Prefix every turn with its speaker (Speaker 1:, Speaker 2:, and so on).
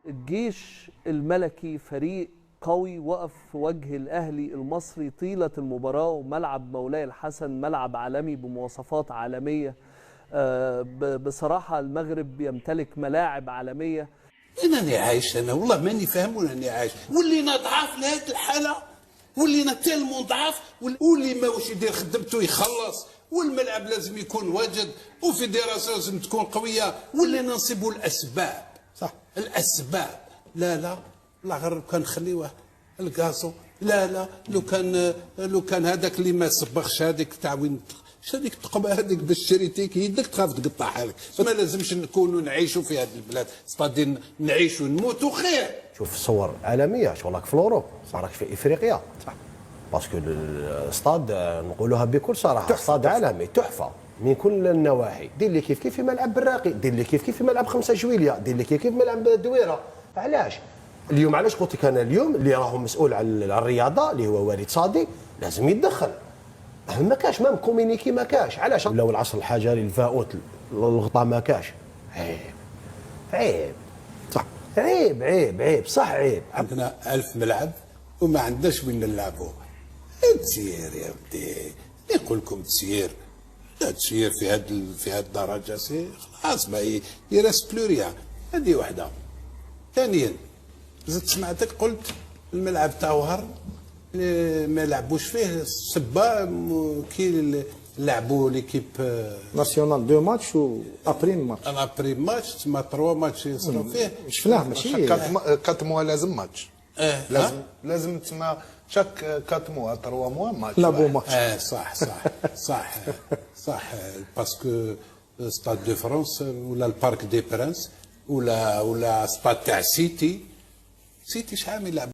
Speaker 1: الجيش الملكي فريق قوي وقف في وجه الأهلي المصري طيلة المباراة، وملعب مولاي الحسن ملعب عالمي بمواصفات عالمية. بصراحة المغرب يمتلك ملاعب عالمية.
Speaker 2: أنني عايش أنا والله ماني فاهم وأنني عايش، ولينا ضعاف لهذه الحالة، ولينا تالمون ضعاف، واللي ماوش يدير خدمته يخلص، والملعب لازم يكون واجد، وفيدراسيون لازم تكون قوية، ولينا نصيبوا الأسباب. صح الأسباب. لا غير كان نخليوه الكازو. لا لو كان هذاك اللي ما صبغش هذيك تاع وين هذيك التقبه هذيك باش شريتيك يدك تخاف تقطعها لك. ما لازمش نكونوا نعيشوا في هذه البلاد، ستادين نعيشوا نموتوا خير.
Speaker 3: شوف صور عالميه شغلك في اوروب، راك في افريقيا. صح باسكو الاستاد نقولوها بكل صراحه استاد عالمي تحفه من كل النواحي. دير لي كيف في ملعب براقي، دير لي كيف في ملعب 5 جويليه، دير لي كيف ملعب دويره. علاش اليوم علاش قلت لك انا اليوم اللي راهو مسؤول على الرياضه اللي هو والد صادي لازم يتدخل. ما كاش مام كومينيكي ما كاش. علاش ولاو العصر الحجري الفاؤوت الغطاء ما كاش. عيب صح عيب صح عيب.
Speaker 2: عندنا 1000 ملعب وما عندناش وين نلعبوا. تسير يا ودي يقول لكم تسير، لا تسير في هاد الدرجه سي خلاص ما يرست بلوريا. هذه وحده. ثانيا زدت سمعتك قلت الملعب تاع وهر ما لعبوش فيه السبا كي لعبوا ليكيب
Speaker 4: ناسيونال 2 ماتش و ابريم ماتش.
Speaker 2: ابريم ماتش تما 3 ماتش يصروا فيه.
Speaker 4: شفناه ماشي
Speaker 5: 4 موا لازم ماتش. لازم تسمى شاك 4 موا 3 موا ماتش.
Speaker 4: لعبوا ماتش.
Speaker 2: صح باسكو ستاد دو فرانس ولا البارك دي برانس ولا ستاد تاع سيتي شحال من لعب